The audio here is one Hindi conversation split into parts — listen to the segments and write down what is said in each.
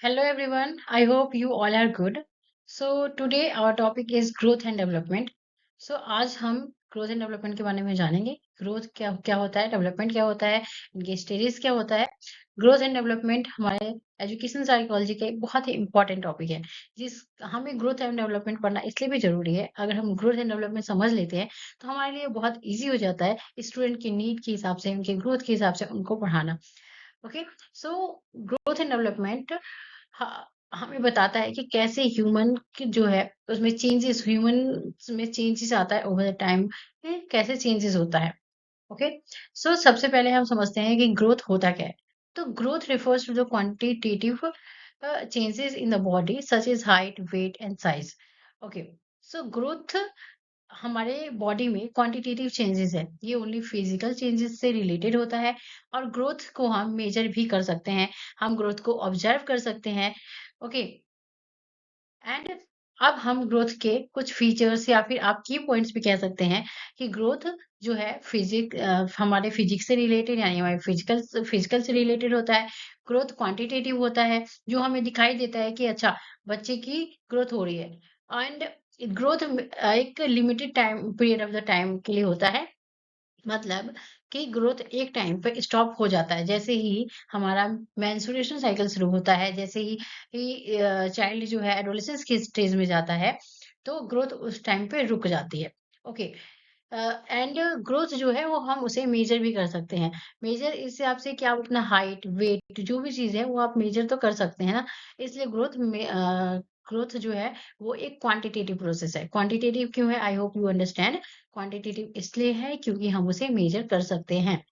Hello everyone, I hope you all are good. So today our topic is growth and development. So आज हम ग्रोथ एंड डेवलपमेंट के बारे में जानेंगे। ग्रोथ क्या क्या होता है, डेवलपमेंट क्या होता है, इनके स्टेजेस क्या होता है। ग्रोथ एंड डेवलपमेंट हमारे एजुकेशन साइकोलॉजी का एक बहुत ही इंपॉर्टेंट टॉपिक है। जिस हमें ग्रोथ एंड डेवलपमेंट पढ़ना इसलिए भी जरूरी है। अगर हम ग्रोथ एंड डेवलपमेंट समझ लेते हैं तो हमारे लिए बहुत ईजी हो जाता है स्टूडेंट की नीड के हिसाब से, उनके ग्रोथ के हिसाब से उनको पढ़ाना। Okay, so growth and development हमें बताता है कि कैसे ह्यूमन की जो है उसमें चेंजेस, ह्यूमन में चेंजेस आता है ओवर द टाइम, कैसे चेंजेस होता है। ओके, सो सबसे पहले हम समझते हैं कि ग्रोथ होता क्या है। तो growth refers to the quantitative changes in the body such as height, weight and size. Okay, so growth हमारे बॉडी में क्वांटिटेटिव चेंजेस है, ये ओनली फिजिकल चेंजेस से रिलेटेड होता है। और ग्रोथ को हम मेजर भी कर सकते हैं, हम ग्रोथ को ऑब्जर्व कर सकते हैं। ओके, एंड अब हम ग्रोथ के कुछ फीचर्स या फिर आप की पॉइंट्स भी कह सकते हैं कि ग्रोथ जो है हमारे फिजिक्स से रिलेटेड, यानी हमारे फिजिकल फिजिकल से रिलेटेड होता है। ग्रोथ क्वांटिटेटिव होता है, जो हमें दिखाई देता है कि अच्छा बच्चे की ग्रोथ हो रही है। एंड ग्रोथ एक limited time period of the time के लिए होता है। मतलब कि ग्रोथ एक टाइम पे स्टॉप हो जाता है, जैसे ही हमारा मेंस्ट्रुएशन साइकिल शुरू होता है, जैसे ही चाइल्ड जो है एडोलेसेंस की स्टेज में जाता है, तो ग्रोथ उस टाइम पे रुक जाती है। ओके, एंड ग्रोथ जो है वो हम उसे मेजर भी कर सकते हैं। मेजर इस हिसाब से कि आप अपना हाइट, वेट, जो भी चीज़ है वो आप मेजर तो कर सकते हैं ना। इसलिए ग्रोथ जो है वो एक क्वांटिटेटिव प्रोसेस है। क्वांटिटेटिव क्यों है? I hope you understand. Quantitative इसलिए है क्योंकि हम उसे मेजर कर सकते हैं।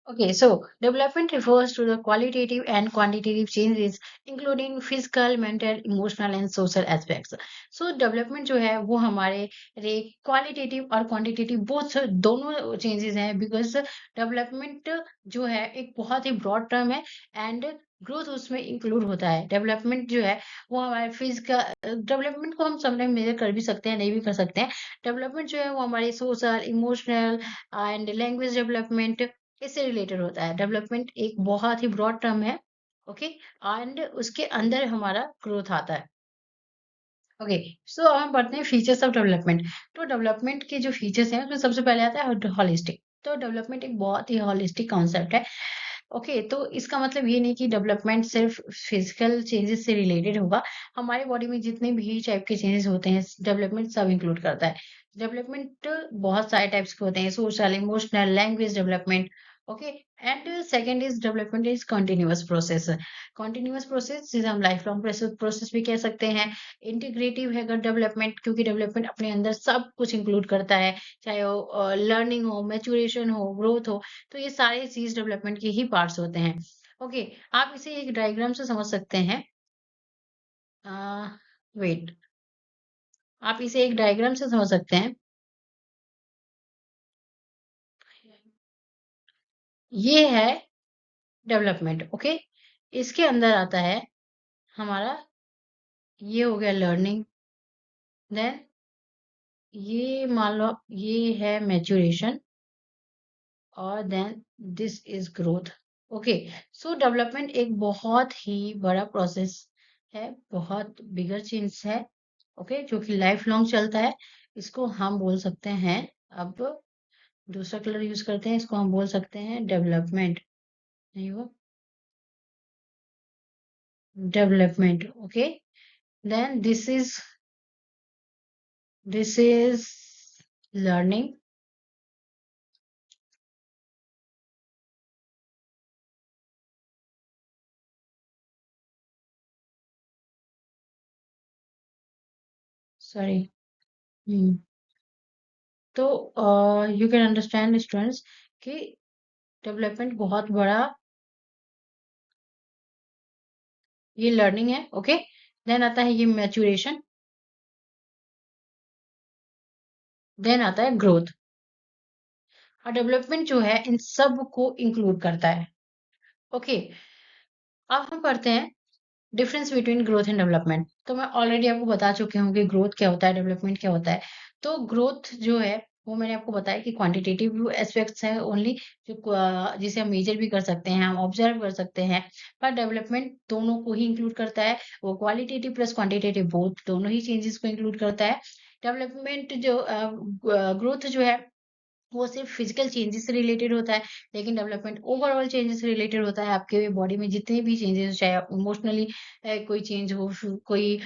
Okay, so development refers to the qualitative and quantitative changes, including physical, mental, emotional and social aspects. So development जो है वो हमारे क्वालिटेटिव और क्वांटिटेटिव बोथ दोनों चेंजेस हैं, बिकॉज डेवलपमेंट जो है एक बहुत ही ब्रॉड टर्म है एंड ग्रोथ उसमें इंक्लूड होता है। डेवलपमेंट जो है वो हमारे फिजिकल डेवलपमेंट को हम समटाइम मेजर कर भी सकते हैं, नहीं भी कर सकते हैं। डेवलपमेंट जो है वो हमारे social, emotional and language development इससे रिलेटेड होता है। डेवलपमेंट एक बहुत ही ब्रॉड टर्म है। ओके, एंड उसके अंदर हमारा ग्रोथ आता है। ओके, सो अब हम पढ़ते हैं फीचर्स ऑफ डेवलपमेंट। तो डेवलपमेंट के जो फीचर्स हैं उसमें सबसे पहले आता है हॉलिस्टिक। तो डेवलपमेंट एक बहुत ही हॉलिस्टिक कॉन्सेप्ट है। ओके, तो इसका मतलब ये नहीं कि डेवलपमेंट सिर्फ फिजिकल चेंजेस से रिलेटेड होगा। हमारे बॉडी में जितने भी टाइप के चेंजेस होते हैं डेवलपमेंट सब इंक्लूड करता है। डेवलपमेंट बहुत सारे टाइप्स के होते हैं, social, emotional, language development. Okay, and second is development is continuous process. Continuous process जिसे हम लाइफ लॉन्ग प्रोसेस भी कह सकते हैं। इंटीग्रेटिव है डेवलपमेंट, क्योंकि डेवलपमेंट अपने अंदर सब कुछ इंक्लूड करता है, चाहे वो लर्निंग हो, मैच्योरेशन हो, ग्रोथ हो। तो ये सारे चीज डेवलपमेंट के ही पार्ट्स होते हैं। ओके, आप इसे एक डायग्राम से समझ सकते हैं। वेट, आप इसे एक डायग्राम से समझ सकते हैं। ये है डेवलपमेंट। ओके, इसके अंदर आता है हमारा, ये हो गया लर्निंग, देन ये मान लो ये है मैच्योरेशन, और then this is growth. Okay, so development एक बहुत ही बड़ा प्रोसेस है, बहुत बिगर चेंज है। ओके, जो कि लाइफ लॉन्ग चलता है। इसको हम बोल सकते हैं, अब दूसरा कलर यूज करते हैं, इसको हम बोल सकते हैं डेवलपमेंट। नहीं वो development. Okay, then this is learning. Sorry. तो यू कैन अंडरस्टैंड स्टूडेंट्स कि डेवलपमेंट बहुत बड़ा ये लर्निंग है। ओके, देन आता है ये मैच्योरेशन, देन आता है ग्रोथ। और डेवलपमेंट जो है इन सब को इंक्लूड करता है। ओके, अब हम पढ़ते हैं difference between growth and development. तो मैं ऑलरेडी आपको बता चुकी हूँ कि ग्रोथ क्या होता है, डेवलपमेंट क्या होता है। तो ग्रोथ जो है वो मैंने आपको बताया कि क्वांटिटेटिव एस्पेक्ट्स हैं ओनली, जो जिसे हम मेजर भी कर सकते हैं, हम ऑब्जर्व कर सकते हैं। पर डेवलपमेंट दोनों को ही इंक्लूड करता है, वो क्वालिटेटिव प्लस क्वांटिटेटिव बोथ दोनों ही चेंजेस को इंक्लूड करता है। डेवलपमेंट जो ग्रोथ जो है वो सिर्फ फिजिकल चेंजेस से रिलेटेड होता है, लेकिन डेवलपमेंट ओवरऑल चेंजेस से रिलेटेड होता है। आपके बॉडी में जितने भी चेंजेस, चाहे आप इमोशनली कोई चेंज हो, कोई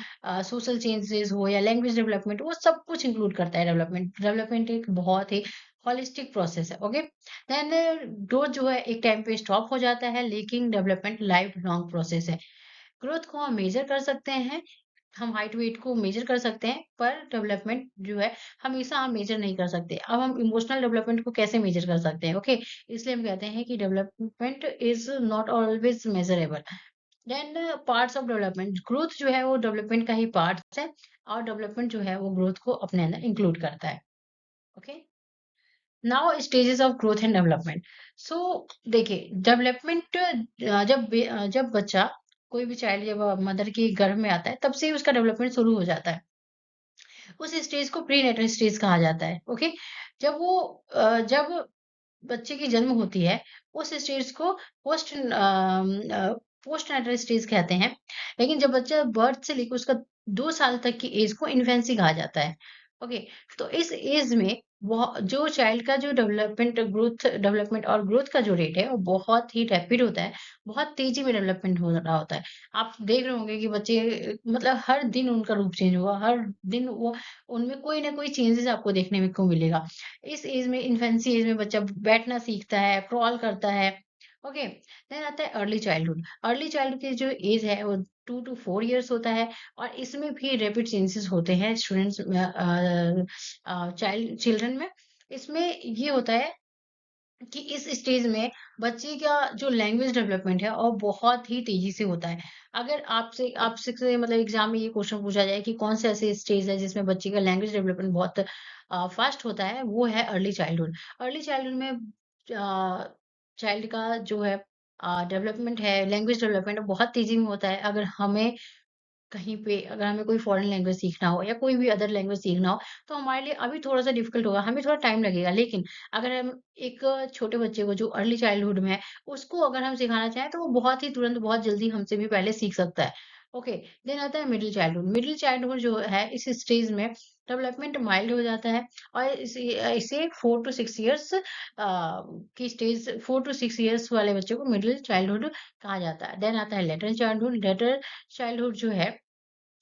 सोशल चेंजेस हो या लैंग्वेज डेवलपमेंट, वो सब कुछ इंक्लूड करता है डेवलपमेंट। डेवलपमेंट एक बहुत ही होलिस्टिक प्रोसेस है। ओके, देन ग्रोथ जो है एक टाइम पे स्टॉप हो जाता है, लेकिन डेवलपमेंट लाइफ लॉन्ग प्रोसेस है। ग्रोथ को हम मेजर कर सकते हैं, हम हाइट वेट को मेजर कर सकते हैं, पर डेवलपमेंट जो है हमेशा हम मेजर नहीं कर सकते। अब हम इमोशनल डेवलपमेंट को कैसे मेजर कर सकते हैं? ओके, इसलिए हम कहते हैं कि development is not always measurable. Then parts of development, growth जो है वो डेवलपमेंट का ही पार्ट्स है, और डेवलपमेंट जो है वो ग्रोथ को अपने अंदर इंक्लूड करता है। Okay, now stages of growth and development. So देखिए, डेवलपमेंट जब बच्चा, कोई भी चाइल्ड जब मदर के गर्भ में आता है, तब से ही उसका डेवलपमेंट शुरू हो जाता है। उस स्टेज को प्री नेटल स्टेज कहा जाता है। ओके, जब बच्चे की जन्म होती है, उस स्टेज को पोस्ट नेटल स्टेज कहते हैं। लेकिन जब बच्चा बर्थ से लेकर उसका 2 साल तक की एज को इन्फेंसी कहा जाता है। ओके, तो इस एज में जो चाइल्ड का जो डेवलपमेंट और ग्रोथ का जो रेट है, वो बहुत ही रैपिड होता है, बहुत तेजी में डेवलपमेंट हो रहा होता है। आप देख रहे होंगे कि बच्चे, मतलब हर दिन उनका रूप चेंज होगा, हर दिन वो उनमें कोई ना कोई चेंजेस आपको देखने में को मिलेगा। इस एज में, इन्फेंसी एज में बच्चा बैठना सीखता है, क्रॉल करता है। ओके, देन आता है अर्ली चाइल्डहुड। अर्ली चाइल्डहुड की जो एज है वो 2 टू 4 इयर्स होता है, और इसमें भी रैपिड चेंजेस होते हैं स्टूडेंट्स चिल्ड्रन में। इसमें ये होता है कि इस स्टेज में बच्चे का जो लैंग्वेज डेवलपमेंट है और बहुत ही तेजी से होता है। अगर आपसे से मतलब एग्जाम में ये क्वेश्चन पूछा जाए कि कौन से ऐसे स्टेज है जिसमें बच्चे का लैंग्वेज डेवलपमेंट बहुत फास्ट होता है, वो है अर्ली चाइल्डहुड। अर्ली चाइल्डहुड में चाइल्ड का जो है डेवलपमेंट है, लैंग्वेज डेवलपमेंट बहुत तेजी में होता है। कहीं पे अगर हमें कोई फॉरेन लैंग्वेज सीखना हो या कोई भी अदर लैंग्वेज सीखना हो, तो हमारे लिए अभी थोड़ा-सा डिफ़िकल्ट होगा, हमें थोड़ा टाइम लगेगा। लेकिन अगर हम एक छोटे बच्चे को जो अर्ली चाइल्डहुड में है, उसको अगर हम सिखाना चाहें, तो वो बहुत ही तुरंत, बहुत जल्दी हमसे भी पहले सीख सकता है। ओके, देन आता है मिडल चाइल्डहुड। मिडल चाइल्डहुड जो है, इस स्टेज में डेवलपमेंट माइल्ड हो जाता है, और इसे 4 टू 6 इयर्स की स्टेज, 4 टू 6 इयर्स वाले बच्चे को मिडल चाइल्डहुड कहा जाता है। देन आता है लेटर चाइल्डहुड। लेटर चाइल्डहुड जो है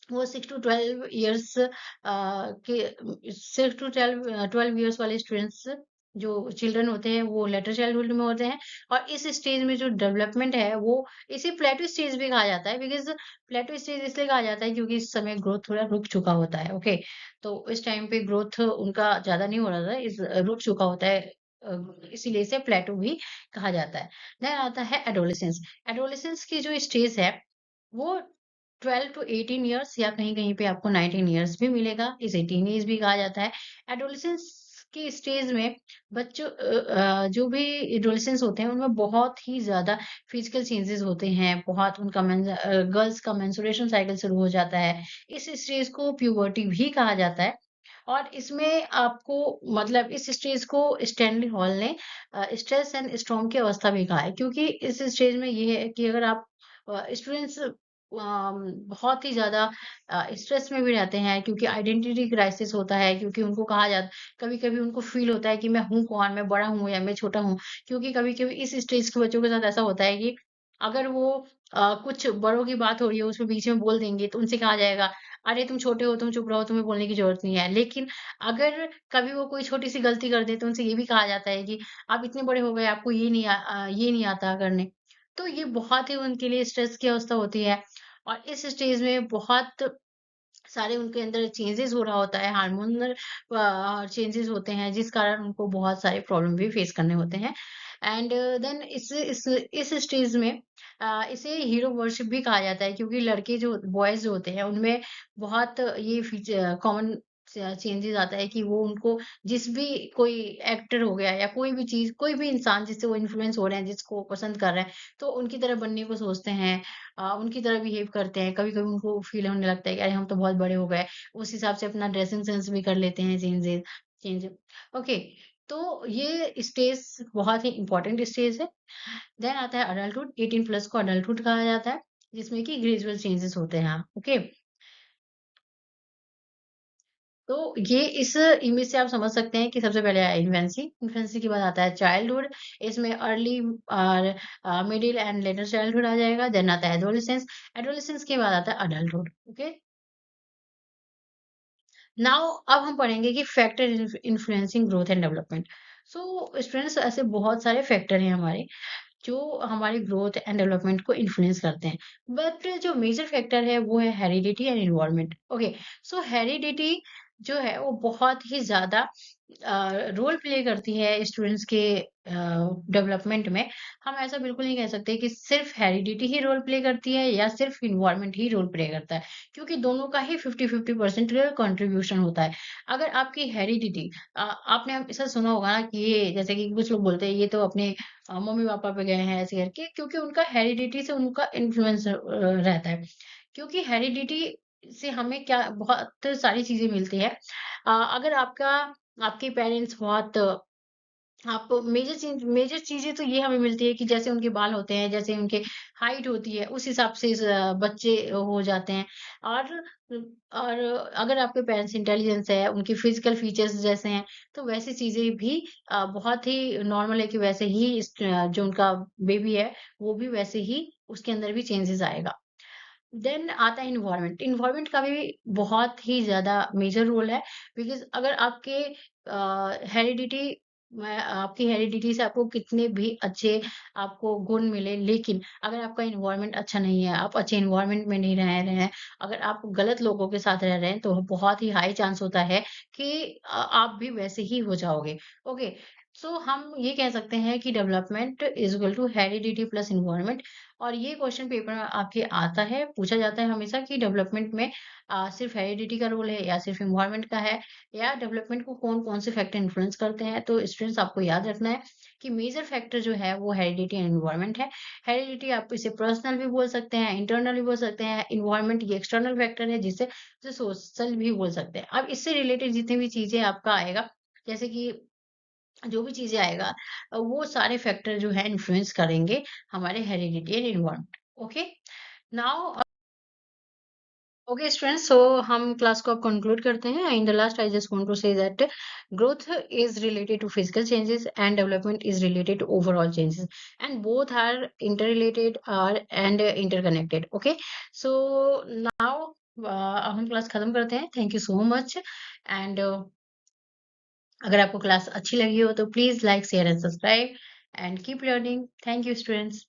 वो 6 टू 12 इयर्स के 6 टू 12 इयर्स वाले स्टूडेंट्स, जो चिल्ड्रन होते हैं, वो लेटर चाइल्डहुड में होते हैं। और इस स्टेज में जो डेवलपमेंट है, वो इसे प्लेटो स्टेज भी कहा जाता है, बिकॉज़ प्लेटो स्टेज इसलिए कहा जाता है क्योंकि इस समय ग्रोथ थोड़ा रुक चुका होता है। ओके, तो इस टाइम पे ग्रोथ उनका ज़्यादा नहीं हो रहा था, रुक चुका होता है। इसीलिए इसे प्लेटो भी कहा जाता है। देन आता है एडोलेसेंस। एडोलेसेंस की जो स्टेज है, वो 12 टू 18 इयर्स, या कहीं-कहीं पे आपको 19 इयर्स भी मिलेगा, इसे टीनेज भी कहा जाता है। एडोलेसेंस की स्टेज में जो भी एडोलेसेंस होते हैं, उनमें बहुत ही ज़्यादा फिजिकल चेंजेस होते हैं, बहुत गर्ल्स का मेंस्ट्रुएशन साइकिल शुरू हो जाता है। इस स्टेज को प्यूबर्टी भी कहा जाता है, और इसमें आपको, मतलब इस स्टेज को स्टैनली हॉल ने स्ट्रेस एंड स्टॉर्म की अवस्था भी कहा है, क्योंकि इस स्टेज में ये है कि अगर आप स्टूडेंट्स बहुत ही ज़्यादा स्ट्रेस में भी रहते हैं, क्योंकि आइडेंटिटी क्राइसिस होता है, क्योंकि उनको कहा जाता, कभी-कभी उनको फ़ील होता है कि मैं हूँ कौन? मैं बड़ा हूँ या मैं छोटा हूँ? क्योंकि कभी-कभी इस स्टेज के बच्चों के साथ ऐसा होता है कि अगर वो कुछ बड़ों की बात हो रही है, उसमें बीच में बोल देंगे, तो उनसे कहा जाएगा, "अरे! तुम छोटे हो, तुम चुप रहो, तुम्हें बोलने की ज़रूरत नहीं है।" लेकिन अगर कभी वो कोई छोटी-सी गलती कर दें, तो उनसे ये भी कहा जाता है कि, "आप इतने बड़े हो गए, आपको ये नहीं आता करने।" तो ये बहुत ही उनके लिए स्ट्रेस की अवस्था होती है, और इस स्टेज में बहुत सारे उनके अंदर चेंजेस हो रहा होता है, हार्मोनल चेंजेस होते हैं, जिस कारण उनको बहुत सारे प्रॉब्लम भी फेस करने होते हैं। एंड देन इस स्टेज में इसे हीरो वर्शिप भी कहा जाता है, क्योंकि लड़के जो बॉयज़ जो होते हैं, उनमें बहुत ये कॉमन चेंजेस आता है कि वो उनको, जिस भी कोई एक्टर हो गया या कोई भी चीज़, कोई भी इंसान जिससे वो इन्फ्लुएंस हो रहे हैं, जिसको वो पसंद कर रहे हैं, तो उनकी तरह बनने को सोचते हैं, उनकी तरह बिहेव करते हैं। कभी-कभी उनको फ़ील होने लगता है कि अरे! हम तो बहुत बड़े हो गए। उस हिसाब से अपना ड्रेसिंग सेंस भी कर लेते हैं चेंजेज़। चेंज। ओके, तो ये स्टेज बहुत ही इम्पोर्टेंट स्टेज है। देन आता है अडल्टहुड, 18 प्लस को अडल्टहुड कहा जाता है, जिसमें कि ग्रेजुअल चेंजेस होते हैं। ओके, तो ये इस इमेज से आप समझ सकते हैं कि सबसे पहले आया इन्फेंसी, इन्फेंसी के बाद आता है चाइल्डहुड, इसमें अर्ली और मिडिल एंड लेटर चाइल्डहुड आ जाएगा। देन आता है एडोलेसेंस, एडोलेसेंस के बाद आता है अडल्टहुड। ओके, नाउ अब हम पढ़ेंगे कि factor influencing growth and development. So students, ऐसे बहुत सारे फैक्टर हैं हमारे जो हमारी ग्रोथ एंड डेवलपमेंट को इन्फ्लुएंस करते हैं। बट जो मेजर फैक्टर है वो है heredity and environment. Okay, so heredity जो है वो बहुत ही ज़्यादा रोल प्ले करती है स्टूडेंट्स के डेवलपमेंट में। हम ऐसा बिल्कुल नहीं कह सकते कि सिर्फ हेरिडिटी ही रोल प्ले करती है या सिर्फ एनवायरनमेंट ही रोल प्ले करता है, क्योंकि दोनों का ही 50-50% कंट्रीब्यूशन होता है। अगर आपकी हेरिडिटी आपने हमेशा सुना होगा ना कि ये जैसे कि कुछ लोग बोलते हैं ये तो अपने मम्मी-पापा पे गए हैं ऐसे करके, क्योंकि उनका हेरिडिटी से उनका इन्फ्लुएंस रहता है। क्योंकि हेरिडिटी से हमें क्या बहुत सारी चीज़ें मिलती हैं। अगर आपके पेरेंट्स बहुत आप मेजर चीज़ें तो ये हमें मिलती है कि जैसे उनके बाल होते हैं, जैसे उनके हाइट होती है, उस हिसाब से बच्चे हो जाते हैं। और और अगर आपके पेरेंट्स इंटेलिजेंस है, उनके फिजिकल फीचर्स जैसे हैं, तो वैसी चीज़ें भी बहुत ही नॉर्मल है कि वैसे ही जो उनका बेबी है, वो भी वैसे ही उसके अंदर भी चेंजेस आएगा। देन आता है एनवायरनमेंट। एनवायरनमेंट का भी बहुत ही ज़्यादा मेजर रोल है, बिकॉज़ अगर आपके हेरिडिटी में आपकी हेरिडिटी से आपको कितने भी अच्छे आपको गुण मिले, लेकिन अगर आपका एनवायरनमेंट अच्छा नहीं है, आप अच्छे एनवायरनमेंट में नहीं रह रहे हैं, अगर आप गलत लोगों के साथ रह रहे हैं, तो बहुत ही हाई चांस होता है कि आप भी वैसे ही हो जाओगे। ओके, सो हम ये कह सकते हैं कि development is equal to heredity plus environment. और ये क्वेश्चन पेपर में आपके आता है, पूछा जाता है हमेशा कि डेवलपमेंट में सिर्फ हेरिडिटी का रोल है या सिर्फ एनवायरनमेंट का है, या डेवलपमेंट को कौन-कौन से फैक्टर इन्फ्लुएंस करते हैं। तो स्टूडेंट्स, आपको याद रखना है कि मेजर फैक्टर जो है वो हेरिडिटी एंड एनवायरनमेंट है। हेरिडिटी आप इसे पर्सनल भी बोल सकते हैं, इंटरनल भी बोल सकते हैं, एनवायरनमेंट ये एक्सटर्नल फैक्टर है जिसे सोशल भी बोल सकते हैं। अब इससे रिलेटेड जितनी भी चीज़ें आपका आएगा, जैसे कि जो भी चीज़ें आएगा वो सारे फैक्टर जो है इन्फ्लुएंस करेंगे हमारे heredity and environment. Okay, now okay students, so हम क्लास को अब कंक्लूड करते हैं। In the last I just want to say that growth is related to physical changes and development is related to overall changes, and both are interrelated are and interconnected. Okay, so now हम क्लास खत्म करते हैं। Thank you so much. And अगर आपको क्लास अच्छी लगी हो तो please like share and subscribe and keep learning. Thank you students.